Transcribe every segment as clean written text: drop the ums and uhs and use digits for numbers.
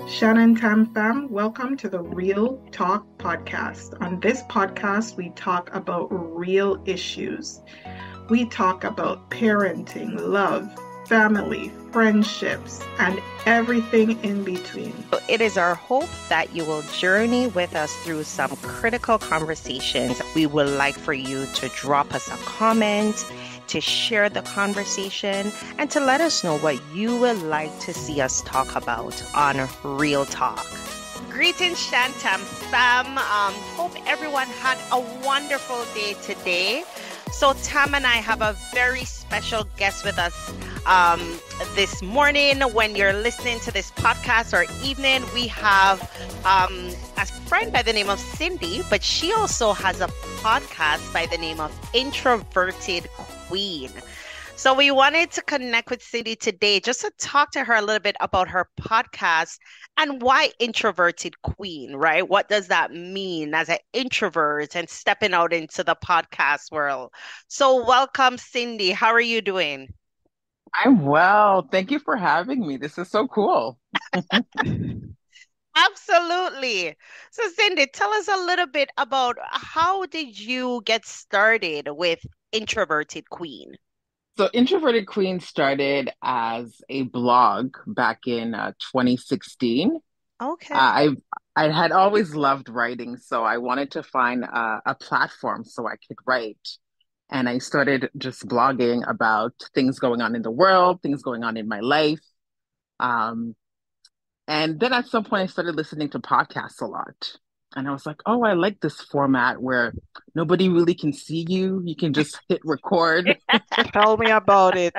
Shan and Tam fam, welcome to the Real Talk podcast. On this podcast, we talk about real issues. We talk about parenting, love, family, friendships, and everything in between. It is our hope that you will journey with us through some critical conversations. We would like for you to drop us a comment, to share the conversation, and to let us know what you would like to see us talk about on Real Talk. Greetings, Shan and Tam fam. Hope everyone had a wonderful day today. So Tam and I have a very special guest with us this morning. When you're listening to this podcast or evening, we have a friend by the name of Cindy, but she also has a podcast by the name of Introverted Queen. So we wanted to connect with Cindy today just to talk to her a little bit about her podcast and why Introverted Queen, right? What does that mean as an introvert and stepping out into the podcast world? So welcome, Cindy. How are you doing? I'm well. Thank you for having me. This is so cool. Absolutely. So Cindy, tell us a little bit about how did you get started with Introverted Queen? So, Introverted Queen started as a blog back in 2016. Okay. I had always loved writing, so I wanted to find a platform so I could write. And I started just blogging about things going on in the world, things going on in my life. Um, and then at some point, I started listening to podcasts a lot. And I was like, oh, I like this format where nobody really can see you. You can just hit record. Tell me about it.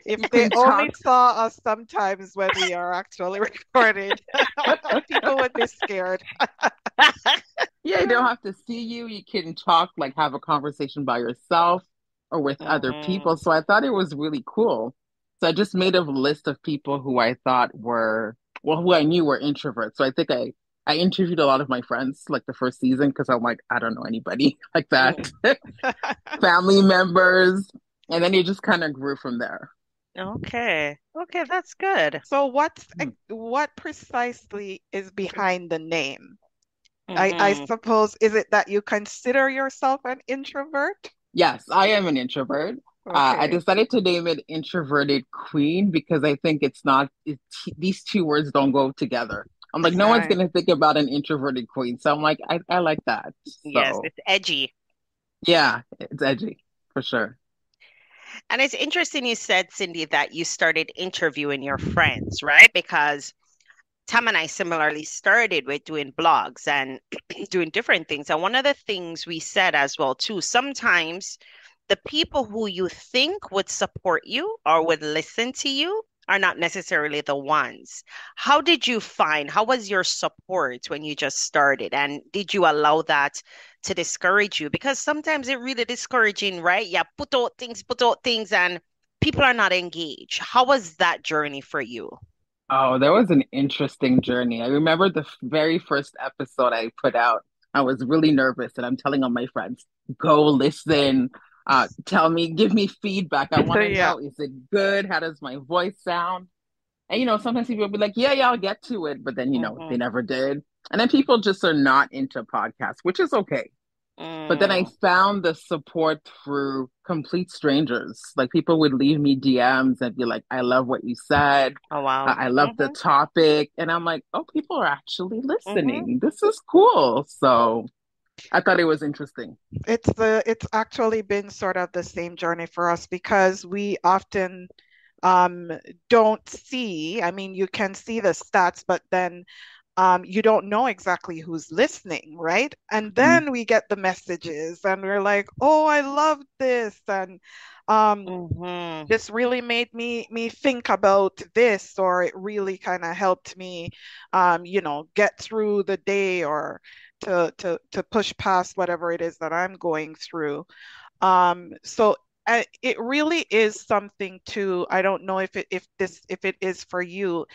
If You they can only talk. saw us sometimes when we are actually recording, people would be scared. Yeah, you don't have to see you. You can talk, like have a conversation by yourself or with other Mhm. people. So I thought it was really cool. So I just made a list of people who I thought were, well, who I knew were introverts. So I interviewed a lot of my friends like the first season because I'm like, I don't know anybody like that. Mm. Family members. And then it just kind of grew from there. Okay. Okay, that's good. So Hmm. what precisely is behind the name? I Hmm. suppose, is it that you consider yourself an introvert? Yes, I am an introvert. I Okay. decided to name it Introverted Queen because I think these two words don't go together. I'm like, no one's Right. going to think about an introverted queen. So I'm like, I like that. Yes, So it's edgy. yeah, it's edgy for sure. And it's interesting you said, Cindy, that you started interviewing your friends, right? Because Tam and I similarly started with doing blogs and doing different things. And one of the things we said as well, too, sometimes the people who you think would support you or would listen to you are not necessarily the ones. How was your support when you just started? And did you allow that to discourage you? Because sometimes it really discouraging, right? Yeah, put out things, and people are not engaged. How was that journey for you? Oh, that was an interesting journey. I remember the very first episode I put out. I was really nervous, and I'm telling all my friends, go listen, tell me, give me feedback. I want to Yeah. know, is it good? How does my voice sound? And sometimes people will be like, yeah, I'll get to it, but then they Hmm. never did. And then people just are not into podcasts, which is okay. But then I Mm. found the support through complete strangers. Like people would leave me DMs and be like, I love what you said. Oh, wow. I love the Hmm. topic. And I'm like, oh, people are actually Hmm. listening. This is cool. So I thought it was interesting. It's actually been sort of the same journey for us because we often um don't see, I mean, you can see the stats, but then you don't know exactly who's listening, right? And Mhm. then we get the messages and we're like, oh, I love this. And um, Hmm. this really made me think about this, or it really kind of helped me, get through the day or to push past whatever it is that I'm going through. So it really is something to, I don't know if it is for you.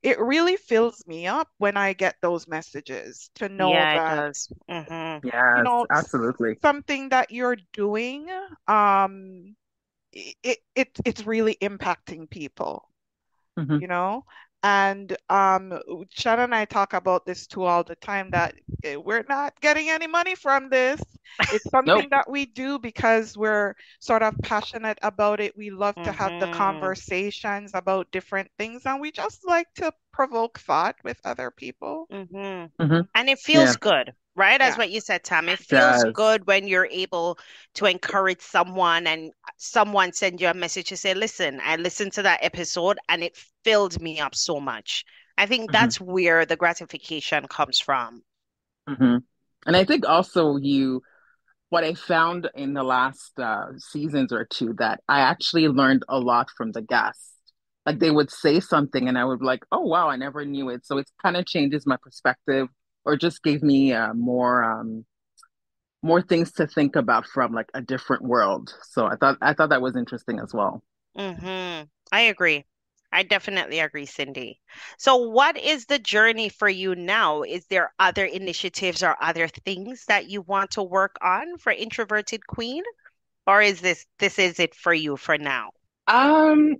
It really fills me up when I get those messages to know Yeah, it that, does. Hmm. Yes, absolutely. something that you're doing, it's really impacting people, Hmm. you know? And Shannon and I talk about this too all the time, that we're not getting any money from this. It's Nope. something that we do because we're sort of passionate about it. We love to have the conversations about different things, and we just like to provoke thought with other people. And it feels Yeah, good, right? As Yeah. what you said, Tam. It it feels does. good when you're able to encourage someone and someone send you a message to say, listen, I listened to that episode and it filled me up so much. I think hmm that's where the gratification comes from. hmm And I think also what I found in the last seasons or two, that I actually learned a lot from the guests. Like they would say something and I would be like, oh wow, I never knew it. So it kind of changes my perspective, or just gave me more things to think about from like a different world. So I thought that was interesting as well. I agree. I definitely agree, Cindy. So, what is the journey for you now? Is there other initiatives or other things that you want to work on for Introverted Queen? Or is this is it for you for now? Um,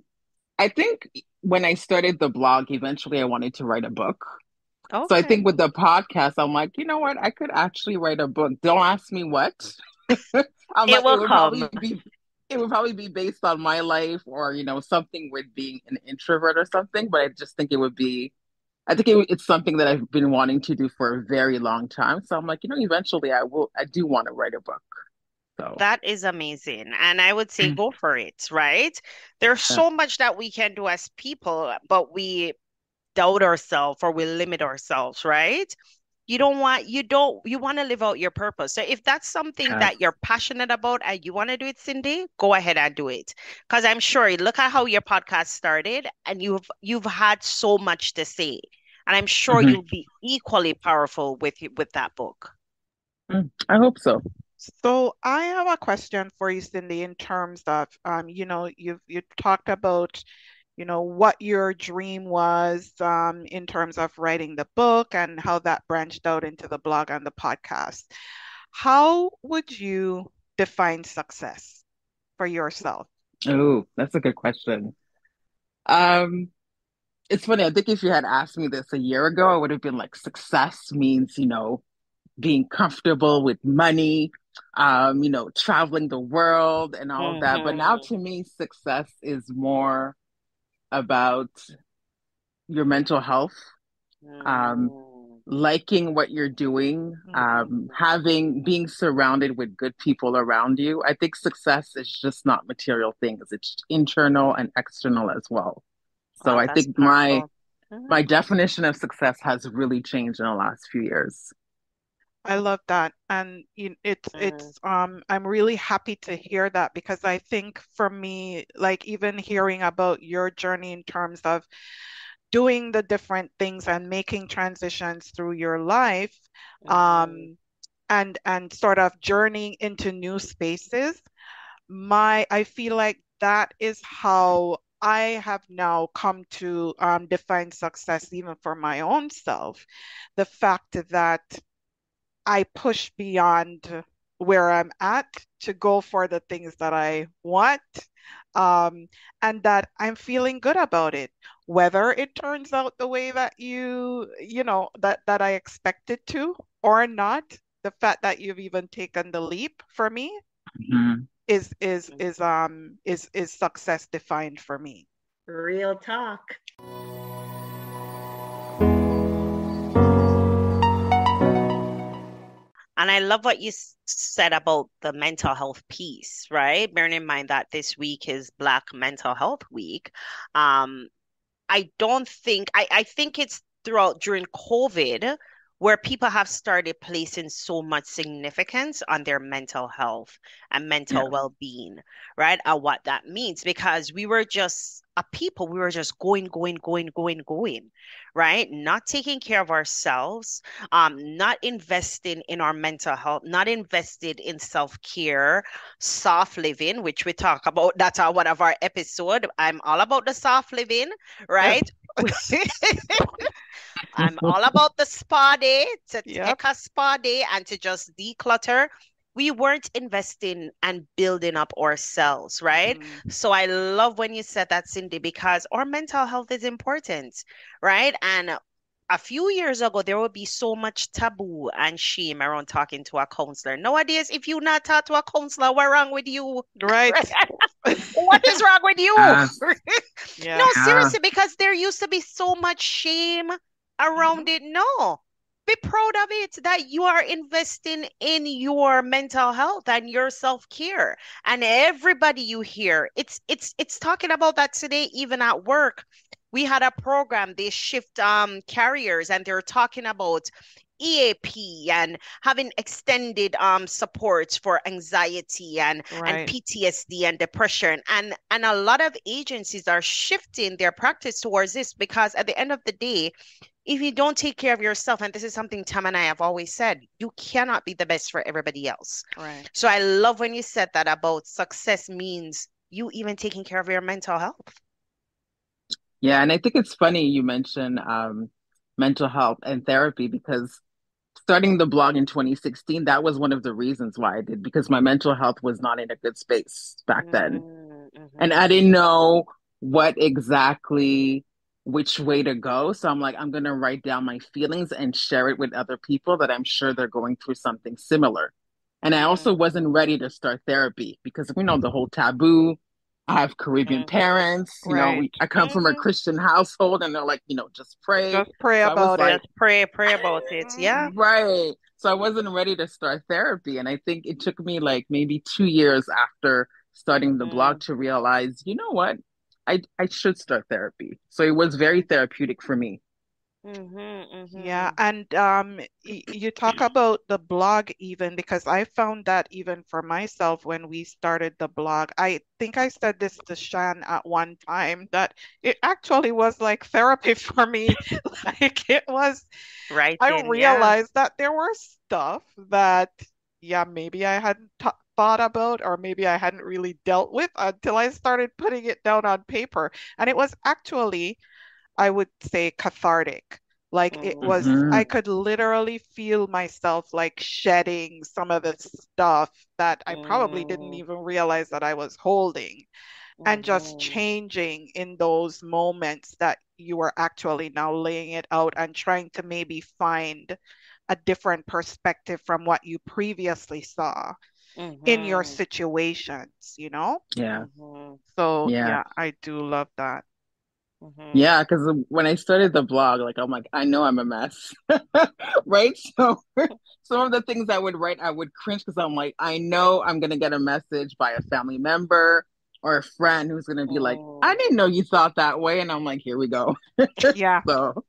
I think when I started the blog, eventually I wanted to write a book. So I Okay. think with the podcast, I'm like, you know what? I could actually write a book. Don't ask me what. I'm It like, will come. it would probably be based on my life, or, something with being an introvert or something. But I just think it's something that I've been wanting to do for a very long time. So I'm like, eventually I do want to write a book. So That is amazing. And I would say go for it, right? There's yeah. so much that we can do as people, but we doubt ourselves or we limit ourselves, right? You want to live out your purpose. So if that's something Yes. that you're passionate about and you want to do it, Cindy, go ahead and do it. Because I'm sure, look at how your podcast started and you've had so much to say. And I'm sure Mhm. you'll be equally powerful with that book. I hope so. So I have a question for you, Cindy, in terms of, you talked about, what your dream was, in terms of writing the book and how that branched out into the blog and the podcast. How would you define success for yourself? Oh, that's a good question. Um, it's funny. I think if you had asked me this a year ago, I would have been like, success means, being comfortable with money, traveling the world and all of that. But now Mm-hmm. to me, success is more about your mental health, um, Mm-hmm. liking what you're doing, being surrounded with good people around you. I think success is just not material things. It's internal and external as well. So Wow, I that's think my powerful. my definition of success has really changed in the last few years. I love that. And Mm-hmm. I'm really happy to hear that, because I think for me, like even hearing about your journey in terms of doing the different things and making transitions through your life, Mm-hmm. um, and sort of journeying into new spaces, I feel like that is how I have now come to define success even for my own self. The fact that I push beyond where I'm at to go for the things that I want, um, and that I'm feeling good about it. Whether it turns out the way that that I expected to or not, the fact that you've even taken the leap for me Mhm. is success defined for me. Real talk. And I love what you said about the mental health piece, right? Bearing in mind that this week is Black Mental Health Week. Um, I think it's throughout during COVID where people have started placing so much significance on their mental health and Yeah. mental well-being, right? And what that means, because we were just a people, we were just going, right? Not taking care of ourselves, not investing in our mental health, not invested in self-care, soft living, which we talk about. That's one of our episode. I'm all about the soft living, right? I'm all about the spa day, to Yep. take a spa day and to just declutter. we weren't investing and building up ourselves, right? So I love when you said that, Cindy, because our mental health is important, right? And a few years ago, there would be so much taboo and shame around talking to a counselor. Nowadays, if you not talk to a counselor, what's wrong with you? Right. What is wrong with you? Yes. Yeah. No, Yeah. seriously, because there used to be so much shame around it. No, be proud of it that you are investing in your mental health and your self-care. And everybody you hear, it's talking about that today, even at work. We had a program, they shift carriers, and they're talking about EAP and having extended supports for anxiety and Right. PTSD and depression. And a lot of agencies are shifting their practice towards this because at the end of the day, if you don't take care of yourself, and this is something Tam and I have always said, you cannot be the best for everybody else. Right. So I love when you said that about success means you even taking care of your mental health. Yeah, and I think it's funny you mentioned mental health and therapy because starting the blog in 2016, that was one of the reasons why I did, because my mental health was not in a good space back then. And I didn't know what exactly which way to go. So I'm like, I'm going to write down my feelings and share it with other people that I'm sure they're going through something similar. And I also wasn't ready to start therapy because we know the whole taboo. I have Caribbean parents, Right. I come from a Christian household and they're like, just pray. Just pray So I was about it. like, Just pray about it. Yeah. right. So I wasn't ready to start therapy. And I think it took me like maybe 2 years after starting the blog to realize, you know what? I should start therapy. So it was very therapeutic for me. Yeah, and you talk about the blog even because I found that even for myself when we started the blog, I think I said this to Shan at one time that it actually was like therapy for me. Like it was, Right I then, yeah. realized that there were stuff that, yeah, maybe I hadn't thought about or maybe I hadn't really dealt with until I started putting it down on paper. And it was actually, I would say, cathartic. Like it was, I could literally feel myself like shedding some of the stuff that I probably didn't even realize that I was holding and just changing in those moments that you were actually now laying it out and trying to maybe find a different perspective from what you previously saw in your situations, you know? Yeah. So Yeah. yeah, I do love that. Yeah, because when I started the blog, like I'm like, I know I'm a mess, right? So some of the things I would write, I would cringe because I'm like, I know I'm gonna get a message by a family member or a friend who's gonna be like, I didn't know you thought that way, and I'm like, here we go. Yeah. So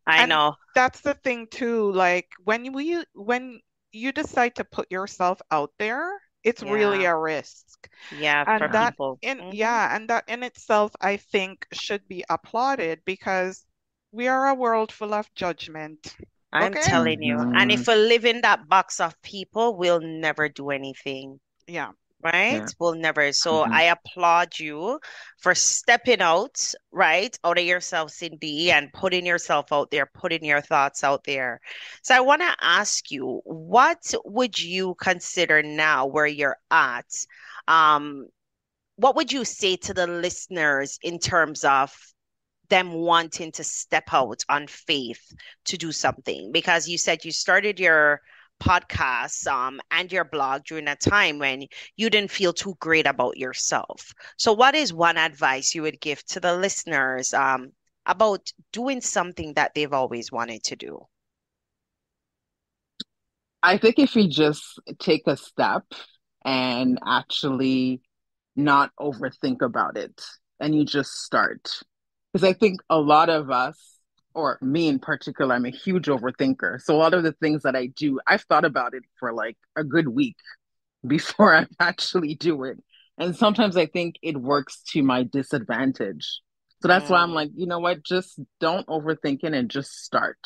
I And know. that's the thing too, like when you decide to put yourself out there, it's really Yeah. a risk. Yeah, for And that people. and that in itself, I think should be applauded because we are a world full of judgment. I'm Okay? telling you. And if we live in that box of people, we'll never do anything. Yeah. Right? yeah. We'll never. So I applaud you for stepping out, right, out of yourself, Cindy, and putting yourself out there, putting your thoughts out there. So I want to ask you, what would you consider now where you're at? Um, what would you say to the listeners in terms of them wanting to step out on faith to do something? Because you said you started your podcast and your blog during a time when you didn't feel too great about yourself. So what is one advice you would give to the listeners about doing something that they've always wanted to do? I think if you just take a step and actually not overthink about it and you just start. Because I think a lot of us, or me in particular, I'm a huge overthinker. So a lot of the things that I do, I've thought about it for like a good week before I actually do it. And sometimes I think it works to my disadvantage. So that's why I'm like, you know what? Just don't overthink it and just start.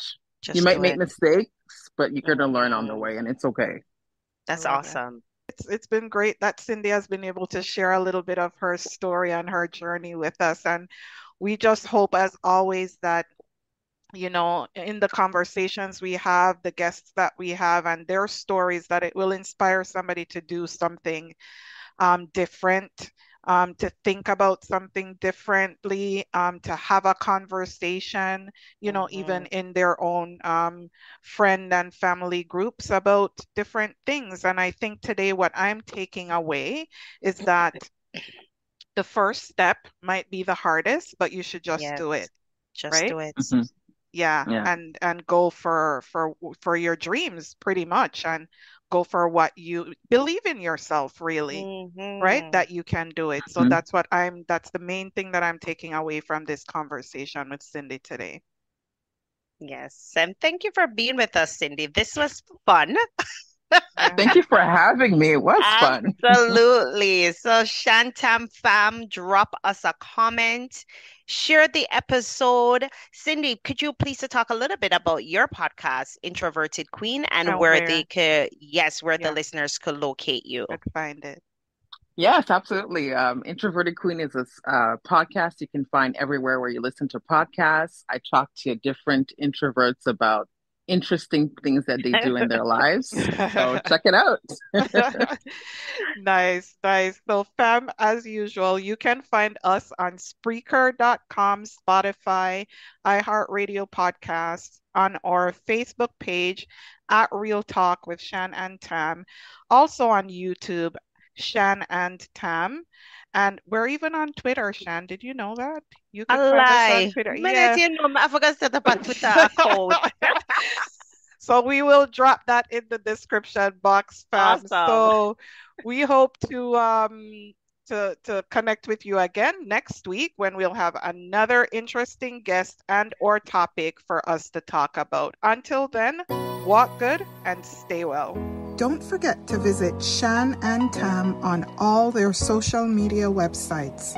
Just You might do make it. mistakes, but you're going to learn on the way and it's okay. That's I love it. awesome. It's been great that Cindy has been able to share a little bit of her story and her journey with us. And we just hope, as always, that you know, in the conversations we have, the guests that we have, and their stories, that it will inspire somebody to do something different, to think about something differently, to have a conversation, you know, even in their own friend and family groups about different things. And I think today what I'm taking away is that the first step might be the hardest, but you should just do it, Just right? do it. Yeah, Yeah. and go for your dreams pretty much, and go for what you believe in yourself, really, right? That you can do it. So Mhm. that's the main thing that I'm taking away from this conversation with Cindy today. Yes. And thank you for being with us, Cindy. This was fun. Yeah. Thank you for having me. It was fun. Absolutely. So, Shan Tam fam, drop us a comment, share the episode. Cindy, could you please talk a little bit about your podcast, Introverted Queen, and And where where, they could, yes, where the yeah, listeners could locate you? could find it. Yes, absolutely. Introverted Queen is a podcast you can find everywhere where you listen to podcasts. I talk to different introverts about interesting things that they do in their lives. So check it out. Nice, nice. So, fam, as usual, you can find us on Spreaker.com, Spotify, iHeartRadio podcasts, on our Facebook page at Real Talk with Shan and Tam. Also on YouTube, Shan and Tam. And we're even on Twitter, Shan. Did you know that? You A could find us on lie. Twitter. Minute, Yeah. you know, I forgot to set up a Twitter account. So we will drop that in the description box, fam. Awesome. So we hope to connect with you again next week, when we'll have another interesting guest and or topic for us to talk about. Until then, walk good and stay well. Don't forget to visit Shan and Tam on all their social media websites.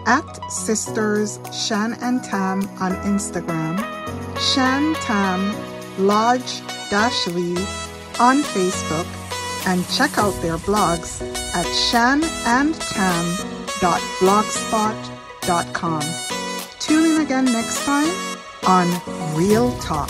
At Sisters Shan and Tam on Instagram, Shan Tam Lodge-Lee on Facebook, and check out their blogs at shanandtam.blogspot.com. Tune in again next time on Real Talk.